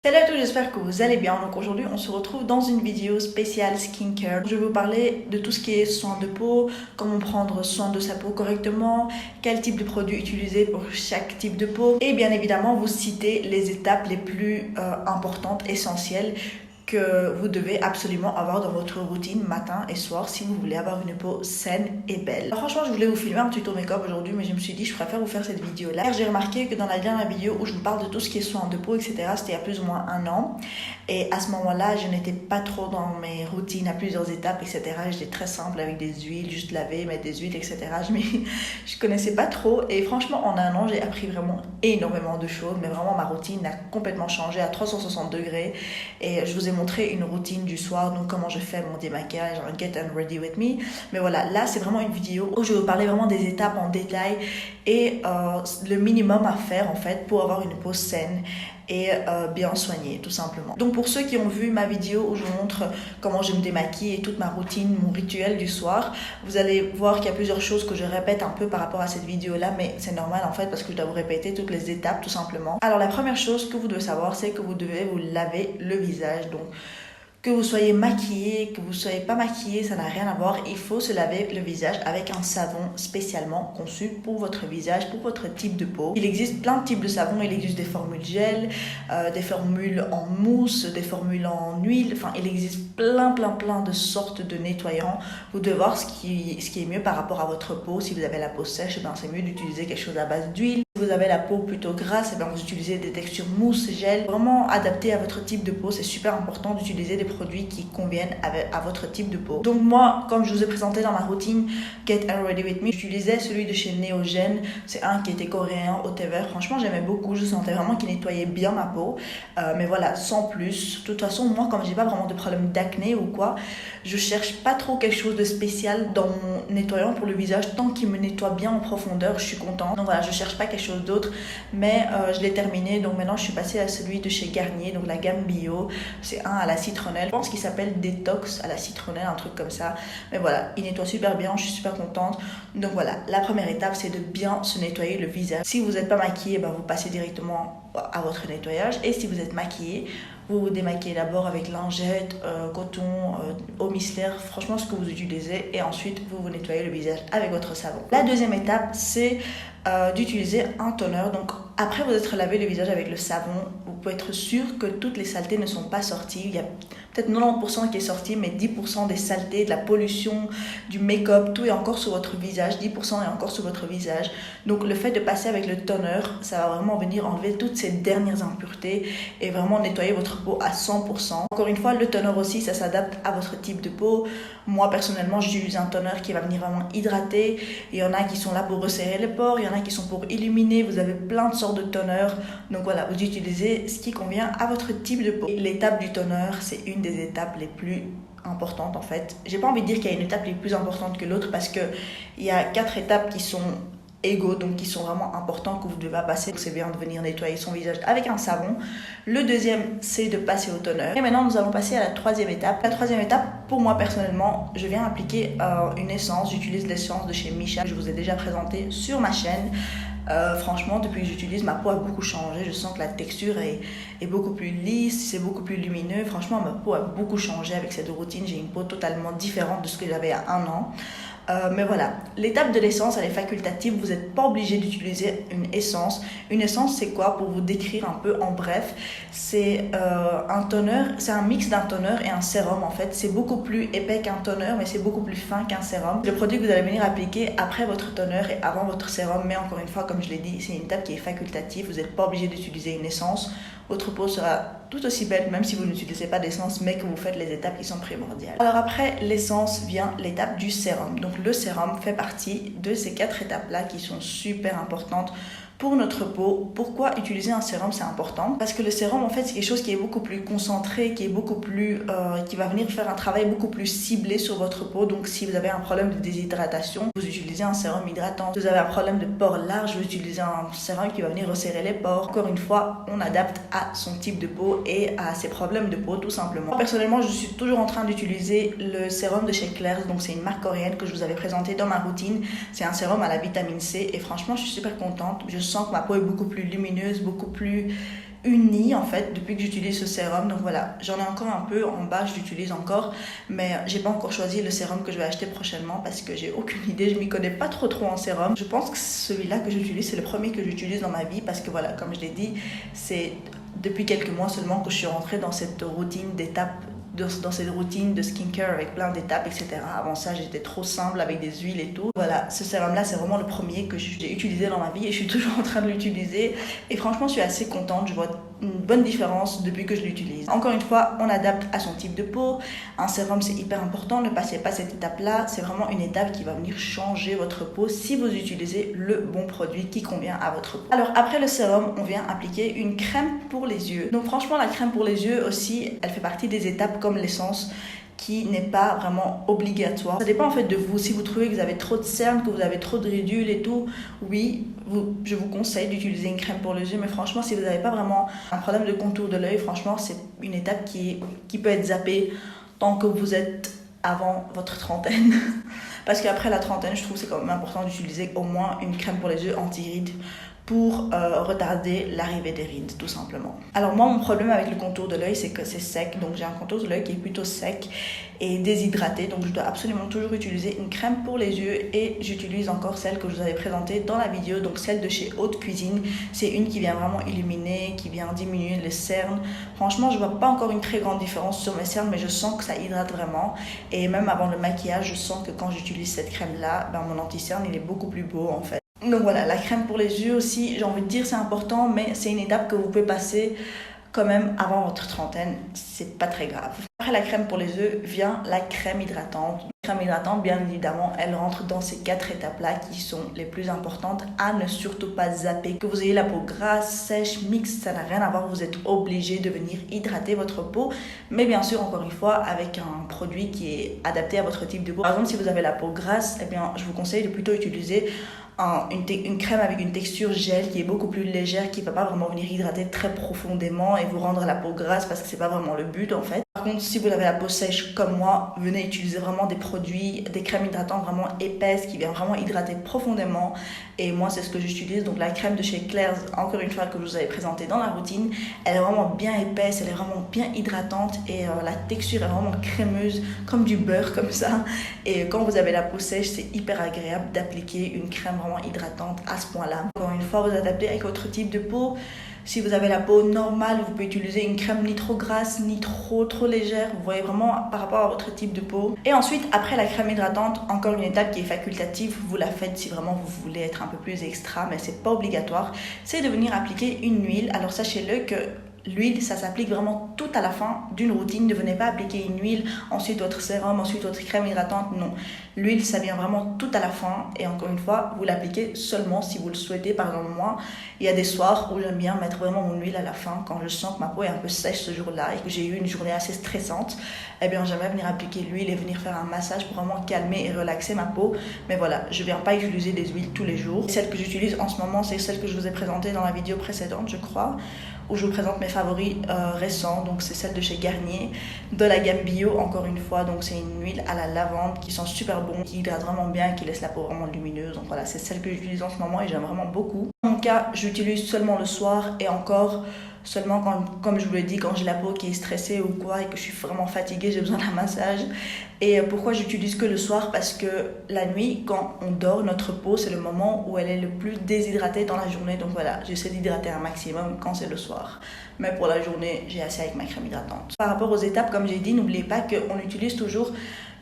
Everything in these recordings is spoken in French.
Salut à tous, j'espère que vous allez bien. Donc aujourd'hui, on se retrouve dans une vidéo spéciale skincare. Je vais vous parler de tout ce qui est soin de peau, comment prendre soin de sa peau correctement, quel type de produit utiliser pour chaque type de peau et bien évidemment vous citer les étapes les plus importantes, essentielles que vous devez absolument avoir dans votre routine matin et soir si vous voulez avoir une peau saine et belle. Alors, franchement, je voulais vous filmer un tuto make-up aujourd'hui, mais je me suis dit je préfère vous faire cette vidéo là. J'ai remarqué que dans la dernière vidéo où je vous parle de tout ce qui est soin de peau, etc., c'était il y a plus ou moins un an. Et à ce moment-là, je n'étais pas trop dans mes routines à plusieurs étapes, etc. J'étais très simple avec des huiles, juste laver, mettre des huiles, etc. Je connaissais pas trop. Et franchement, en un an, j'ai appris vraiment énormément de choses. Mais vraiment, ma routine a complètement changé à 360 degrés. Et je vous ai montré une routine du soir, donc comment je fais mon démaquillage, un get and ready with me. Mais voilà, là, c'est vraiment une vidéo où je vais vous parler vraiment des étapes en détail et le minimum à faire en fait pour avoir une peau saine et bien soignée tout simplement. Donc pour ceux qui ont vu ma vidéo où je vous montre comment je me démaquille et toute ma routine, mon rituel du soir, vous allez voir qu'il y a plusieurs choses que je répète un peu par rapport à cette vidéo là, mais c'est normal en fait parce que je dois vous répéter toutes les étapes tout simplement. Alors la première chose que vous devez savoir, c'est que vous devez vous laver le visage. Donc que vous soyez maquillé, que vous ne soyez pas maquillé, ça n'a rien à voir. Il faut se laver le visage avec un savon spécialement conçu pour votre visage, pour votre type de peau. Il existe plein de types de savons. Il existe des formules gel, des formules en mousse, des formules en huile. Enfin, il existe plein de sortes de nettoyants. Vous devez voir ce qui est mieux par rapport à votre peau. Si vous avez la peau sèche, ben, c'est mieux d'utiliser quelque chose à base d'huile. Si vous avez la peau plutôt grasse, ben, vous utilisez des textures mousse, gel. Vraiment adapté à votre type de peau. C'est super important d'utiliser des produits qui conviennent à votre type de peau. Donc moi, comme je vous ai présenté dans ma routine Get and Ready With Me, j'utilisais celui de chez Neogen. C'est un qui était coréen, au thé vert. Franchement, j'aimais beaucoup. Je sentais vraiment qu'il nettoyait bien ma peau. Mais voilà, sans plus. De toute façon, moi, comme j'ai pas vraiment de problème d'acné ou quoi, je cherche pas trop quelque chose de spécial dans mon nettoyant pour le visage. Tant qu'il me nettoie bien en profondeur, je suis contente. Donc voilà, je cherche pas quelque chose d'autre. Mais je l'ai terminé. Donc maintenant, je suis passée à celui de chez Garnier, donc la gamme bio. C'est un à la citronnelle. Je pense qu'il s'appelle Détox à la citronnelle, un truc comme ça. Mais voilà, il nettoie super bien, je suis super contente. Donc voilà, la première étape, c'est de bien se nettoyer le visage. Si vous n'êtes pas maquillé, ben vous passez directement à votre nettoyage. Et si vous êtes maquillé, vous vous démaquillez d'abord avec lingette, coton, eau micellaire, franchement ce que vous utilisez. Et ensuite, vous vous nettoyez le visage avec votre savon. La deuxième étape, c'est d'utiliser un toner. Donc après vous être lavé le visage avec le savon, vous pouvez être sûr que toutes les saletés ne sont pas sorties. Il y a peut-être 90% qui est sorti, mais 10% des saletés, de la pollution, du make-up, tout est encore sur votre visage. 10% est encore sur votre visage. Donc le fait de passer avec le toner, ça va vraiment venir enlever toutes ces dernières impuretés et vraiment nettoyer votre peau à 100%. Encore une fois, le toner aussi, ça s'adapte à votre type de peau. Moi personnellement, j'utilise un toner qui va venir vraiment hydrater. Il y en a qui sont là pour resserrer les pores, il y en a qui sont pour illuminer. Vous avez plein de sortes de toner. Donc voilà, vous utilisez ce qui convient à votre type de peau. L'étape du toner, c'est une des étapes les plus importantes en fait. J'ai pas envie de dire qu'il y a une étape les plus importante que l'autre parce que il y a 4 étapes qui sont égaux, donc qui sont vraiment importants que vous devez passer. C'est bien de venir nettoyer son visage avec un savon. Le deuxième, c'est de passer au toner. Et maintenant, nous allons passer à la troisième étape. La troisième étape, pour moi personnellement, je viens appliquer une essence. J'utilise l'essence de chez Michan. Je vous ai déjà présenté sur ma chaîne. Franchement, depuis que j'utilise, ma peau a beaucoup changé. Je sens que la texture est beaucoup plus lisse, c'est beaucoup plus lumineux. Franchement, ma peau a beaucoup changé avec cette routine. J'ai une peau totalement différente de ce que j'avais il y a un an. Mais voilà, l'étape de l'essence, elle est facultative. Vous n'êtes pas obligé d'utiliser une essence. Une essence, c'est quoi? Pour vous décrire un peu en bref, c'est un toner, c'est un mix d'un toner et un sérum en fait. C'est beaucoup plus épais qu'un toner, mais c'est beaucoup plus fin qu'un sérum. Le produit que vous allez venir appliquer après votre toner et avant votre sérum, mais encore une fois, comme je l'ai dit, c'est une étape qui est facultative. Vous n'êtes pas obligé d'utiliser une essence. Votre peau sera tout aussi belle, même si vous n'utilisez pas d'essence, mais que vous faites les étapes qui sont primordiales. Alors après l'essence vient l'étape du sérum. Donc le sérum fait partie de ces 4 étapes-là qui sont super importantes pour notre peau. Pourquoi utiliser un sérum, c'est important? Parce que le sérum, en fait, c'est quelque chose qui est beaucoup plus concentré, qui est beaucoup plus, qui va venir faire un travail beaucoup plus ciblé sur votre peau. Donc, si vous avez un problème de déshydratation, vous utilisez un sérum hydratant. Si vous avez un problème de pores larges, vous utilisez un sérum qui va venir resserrer les pores. Encore une fois, on adapte à son type de peau et à ses problèmes de peau, tout simplement. Moi, personnellement, je suis toujours en train d'utiliser le sérum de chez Claire's. Donc, c'est une marque coréenne que je vous avais présentée dans ma routine. C'est un sérum à la vitamine C et franchement, je suis super contente. Je sens que ma peau est beaucoup plus lumineuse, beaucoup plus uni en fait depuis que j'utilise ce sérum. Donc voilà, j'en ai encore un peu en bas, je l'utilise encore, mais j'ai pas encore choisi le sérum que je vais acheter prochainement parce que j'ai aucune idée, je m'y connais pas trop en sérum. Je pense que celui-là que j'utilise, c'est le premier que j'utilise dans ma vie parce que voilà, comme je l'ai dit, c'est depuis quelques mois seulement que je suis rentrée dans cette routine d'étapes, dans cette routine de skincare avec plein d'étapes, etc. Avant ça, j'étais trop simple avec des huiles et tout. Voilà, ce sérum-là, c'est vraiment le premier que j'ai utilisé dans ma vie et je suis toujours en train de l'utiliser. Et franchement, je suis assez contente. Je vois une bonne différence depuis que je l'utilise. Encore une fois, on adapte à son type de peau. Un sérum, c'est hyper important. Ne passez pas cette étape-là. C'est vraiment une étape qui va venir changer votre peau si vous utilisez le bon produit qui convient à votre peau. Alors, après le sérum, on vient appliquer une crème pour les yeux. Donc franchement, la crème pour les yeux aussi, elle fait partie des étapes comme l'essence qui n'est pas vraiment obligatoire. Ça dépend en fait de vous. Si vous trouvez que vous avez trop de cernes, que vous avez trop de ridules et tout, oui, je vous conseille d'utiliser une crème pour les yeux. Mais franchement, si vous n'avez pas vraiment un problème de contour de l'œil, franchement, c'est une étape qui peut être zappée tant que vous êtes avant votre trentaine. Parce qu'après la trentaine, je trouve que c'est quand même important d'utiliser au moins une crème pour les yeux anti-rides pour retarder l'arrivée des rides, tout simplement. Alors moi, mon problème avec le contour de l'œil, c'est que c'est sec. Donc j'ai un contour de l'œil qui est plutôt sec et déshydraté. Donc je dois absolument toujours utiliser une crème pour les yeux. Et j'utilise encore celle que je vous avais présentée dans la vidéo. Donc celle de chez Haute Cuisine. C'est une qui vient vraiment illuminer, qui vient diminuer les cernes. Franchement, je vois pas encore une très grande différence sur mes cernes, mais je sens que ça hydrate vraiment. Et même avant le maquillage, je sens que quand j'utilise cette crème-là, mon anti-cerne, il est beaucoup plus beau en fait. Donc voilà, la crème pour les yeux aussi, j'ai envie de dire c'est important, mais c'est une étape que vous pouvez passer quand même avant votre trentaine, c'est pas très grave. Après la crème pour les yeux vient la crème hydratante. La crème hydratante, bien évidemment, elle rentre dans ces 4 étapes-là qui sont les plus importantes à ne surtout pas zapper. Que vous ayez la peau grasse, sèche, mixte, ça n'a rien à voir, vous êtes obligé de venir hydrater votre peau. Mais bien sûr, encore une fois, avec un produit qui est adapté à votre type de peau. Par exemple, si vous avez la peau grasse, eh bien, je vous conseille de plutôt utiliser une crème avec une texture gel qui est beaucoup plus légère, qui ne va pas vraiment venir hydrater très profondément et vous rendre la peau grasse parce que c'est pas vraiment le but en fait. Par contre, si vous avez la peau sèche comme moi, venez utiliser vraiment des produits, des crèmes hydratantes vraiment épaisses qui viennent vraiment hydrater profondément. Et moi, c'est ce que j'utilise. Donc la crème de chez Claire's, encore une fois que je vous avais présentée dans la routine, elle est vraiment bien épaisse, elle est vraiment bien hydratante et la texture est vraiment crémeuse comme du beurre comme ça. Et quand vous avez la peau sèche, c'est hyper agréable d'appliquer une crème vraiment hydratante à ce point-là. Encore une fois, vous adaptez avec votre type de peau. Si vous avez la peau normale, vous pouvez utiliser une crème ni trop grasse, ni trop légère. Vous voyez vraiment par rapport à votre type de peau. Et ensuite, après la crème hydratante, encore une étape qui est facultative. Vous la faites si vraiment vous voulez être un peu plus extra, mais c'est pas obligatoire. C'est de venir appliquer une huile. Alors sachez-le que l'huile, ça s'applique vraiment tout à la fin d'une routine. Ne venez pas appliquer une huile, ensuite votre sérum, ensuite votre crème hydratante. Non, l'huile, ça vient vraiment tout à la fin. Et encore une fois, vous l'appliquez seulement si vous le souhaitez. Par exemple, moi, il y a des soirs où j'aime bien mettre vraiment mon huile à la fin quand je sens que ma peau est un peu sèche ce jour-là et que j'ai eu une journée assez stressante. Eh bien, j'aimerais venir appliquer l'huile et venir faire un massage pour vraiment calmer et relaxer ma peau. Mais voilà, je ne viens pas utiliser des huiles tous les jours. Celle que j'utilise en ce moment, c'est celle que je vous ai présentée dans la vidéo précédente, je crois, où je vous présente mes favoris récents. Donc c'est celle de chez Garnier, de la gamme bio encore une fois. Donc c'est une huile à la lavande qui sent super bon, qui hydrate vraiment bien, qui laisse la peau vraiment lumineuse. Donc voilà, c'est celle que j'utilise en ce moment et j'aime vraiment beaucoup. En mon cas, j'utilise seulement le soir et encore seulement quand, comme je vous l'ai dit, quand j'ai la peau qui est stressée ou quoi et que je suis vraiment fatiguée, j'ai besoin d'un massage. Et pourquoi j'utilise que le soir? Parce que la nuit, quand on dort, notre peau, c'est le moment où elle est le plus déshydratée dans la journée. Donc voilà, j'essaie d'hydrater un maximum quand c'est le soir. Mais pour la journée, j'ai assez avec ma crème hydratante. Par rapport aux étapes, comme j'ai dit, n'oubliez pas qu'on utilise toujours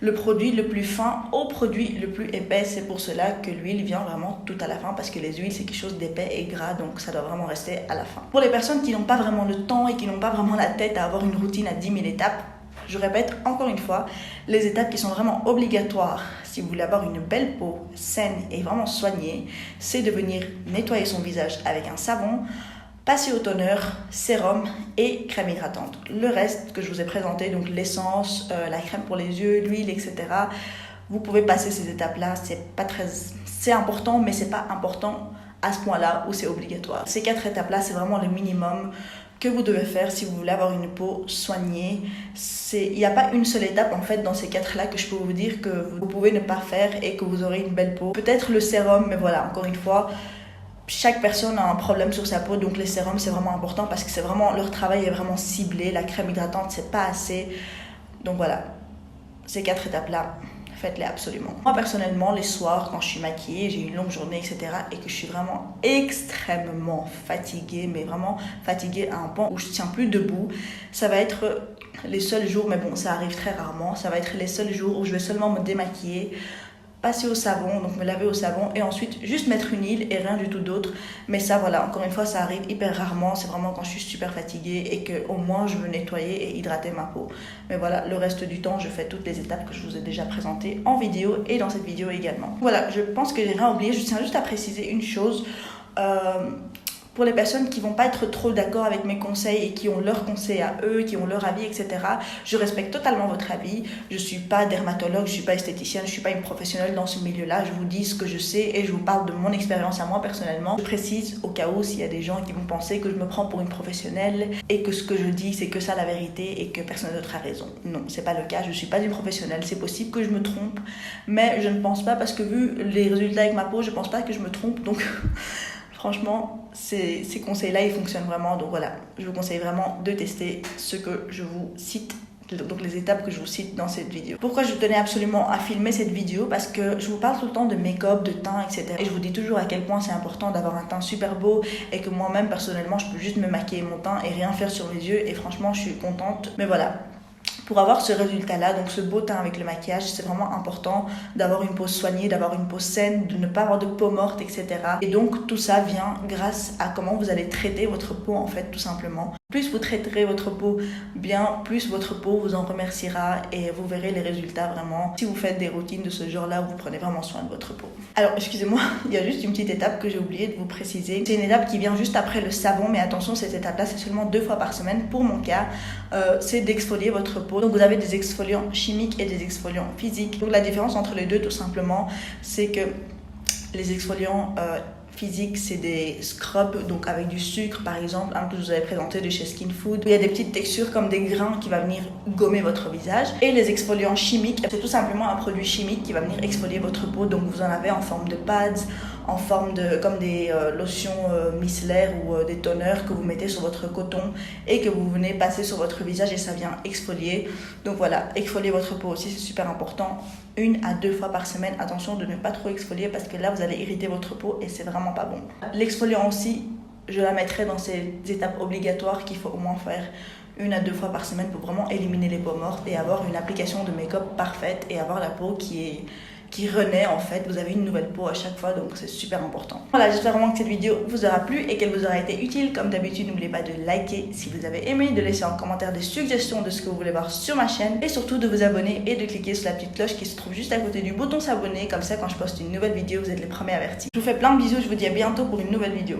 le produit le plus fin au produit le plus épais. C'est pour cela que l'huile vient vraiment tout à la fin, parce que les huiles, c'est quelque chose d'épais et gras, donc ça doit vraiment rester à la fin. Pour les personnes qui n'ont pas vraiment le temps et qui n'ont pas vraiment la tête à avoir une routine à 10 000 étapes, je répète encore une fois, les étapes qui sont vraiment obligatoires si vous voulez avoir une belle peau saine et vraiment soignée, c'est de venir nettoyer son visage avec un savon, passer au toner, sérum et crème hydratante. Le reste que je vous ai présenté, donc l'essence, la crème pour les yeux, l'huile, etc., vous pouvez passer ces étapes-là. C'est important, mais c'est pas important à ce point-là où c'est obligatoire. Ces 4 étapes-là, c'est vraiment le minimum que vous devez faire si vous voulez avoir une peau soignée. Il n'y a pas une seule étape en fait dans ces 4-là que je peux vous dire que vous pouvez ne pas faire et que vous aurez une belle peau. Peut-être le sérum, mais voilà, encore une fois, chaque personne a un problème sur sa peau, donc les sérums c'est vraiment important parce que c'est vraiment, leur travail est vraiment ciblé. La crème hydratante c'est pas assez. Donc voilà, ces 4 étapes là, faites-les absolument. Moi personnellement, les soirs quand je suis maquillée, j'ai une longue journée etc. et que je suis vraiment extrêmement fatiguée, mais vraiment fatiguée à un point où je tiens plus debout, ça va être les seuls jours, mais bon ça arrive très rarement, ça va être les seuls jours où je vais seulement me démaquiller, passer au savon, donc me laver au savon et ensuite juste mettre une huile et rien du tout d'autre. Mais ça voilà, encore une fois ça arrive hyper rarement, c'est vraiment quand je suis super fatiguée et que au moins je veux nettoyer et hydrater ma peau. Mais voilà, le reste du temps je fais toutes les étapes que je vous ai déjà présentées en vidéo et dans cette vidéo également. Voilà, je pense que j'ai rien oublié, je tiens juste à préciser une chose. Pour les personnes qui vont pas être trop d'accord avec mes conseils et qui ont leurs conseils à eux, qui ont leur avis, etc. Je respecte totalement votre avis. Je suis pas dermatologue, je suis pas esthéticienne, je suis pas une professionnelle dans ce milieu-là. Je vous dis ce que je sais et je vous parle de mon expérience à moi personnellement. Je précise au cas où s'il y a des gens qui vont penser que je me prends pour une professionnelle et que ce que je dis c'est que ça la vérité et que personne d'autre a raison. Non, c'est pas le cas. Je suis pas une professionnelle. C'est possible que je me trompe, mais je ne pense pas parce que vu les résultats avec ma peau, je pense pas que je me trompe. Donc franchement, ces conseils-là, ils fonctionnent vraiment. Donc voilà, je vous conseille vraiment de tester ce que je vous cite, donc les étapes que je vous cite dans cette vidéo. Pourquoi je tenais absolument à filmer cette vidéo? Parce que je vous parle tout le temps de make-up, de teint, etc. Et je vous dis toujours à quel point c'est important d'avoir un teint super beau et que moi-même, personnellement, je peux juste me maquiller mon teint et rien faire sur mes yeux. Et franchement, je suis contente. Mais voilà. Pour avoir ce résultat-là, donc ce beau teint avec le maquillage, c'est vraiment important d'avoir une peau soignée, d'avoir une peau saine, de ne pas avoir de peau morte, etc. Et donc tout ça vient grâce à comment vous allez traiter votre peau en fait, tout simplement. Plus vous traiterez votre peau bien, plus votre peau vous en remerciera et vous verrez les résultats vraiment si vous faites des routines de ce genre-là où vous prenez vraiment soin de votre peau. Alors excusez-moi, il y a juste une petite étape que j'ai oublié de vous préciser. C'est une étape qui vient juste après le savon, mais attention, cette étape-là c'est seulement 2 fois par semaine pour mon cas. C'est d'exfolier votre peau. Donc vous avez des exfoliants chimiques et des exfoliants physiques. Donc la différence entre les deux tout simplement, c'est que les exfoliants physiques, c'est des scrubs, donc avec du sucre par exemple, un que je vous avais présenté de chez Skin Food. Il y a des petites textures comme des grains qui va venir gommer votre visage. Et les exfoliants chimiques, c'est tout simplement un produit chimique qui va venir exfolier votre peau. Donc vous en avez en forme de pads, en forme de comme des lotions micellaires ou des toners que vous mettez sur votre coton et que vous venez passer sur votre visage et ça vient exfolier. Donc voilà, exfolier votre peau aussi c'est super important. 1 à 2 fois par semaine. Attention de ne pas trop exfolier parce que là vous allez irriter votre peau et c'est vraiment pas bon. L'exfoliant aussi, je la mettrai dans ces étapes obligatoires qu'il faut au moins faire 1 à 2 fois par semaine pour vraiment éliminer les peaux mortes et avoir une application de make-up parfaite et avoir la peau qui renaît en fait. Vous avez une nouvelle peau à chaque fois, donc c'est super important. Voilà, j'espère vraiment que cette vidéo vous aura plu et qu'elle vous aura été utile. Comme d'habitude, n'oubliez pas de liker si vous avez aimé, de laisser en commentaire des suggestions de ce que vous voulez voir sur ma chaîne et surtout de vous abonner et de cliquer sur la petite cloche qui se trouve juste à côté du bouton s'abonner. Comme ça, quand je poste une nouvelle vidéo, vous êtes les premiers avertis. Je vous fais plein de bisous, je vous dis à bientôt pour une nouvelle vidéo.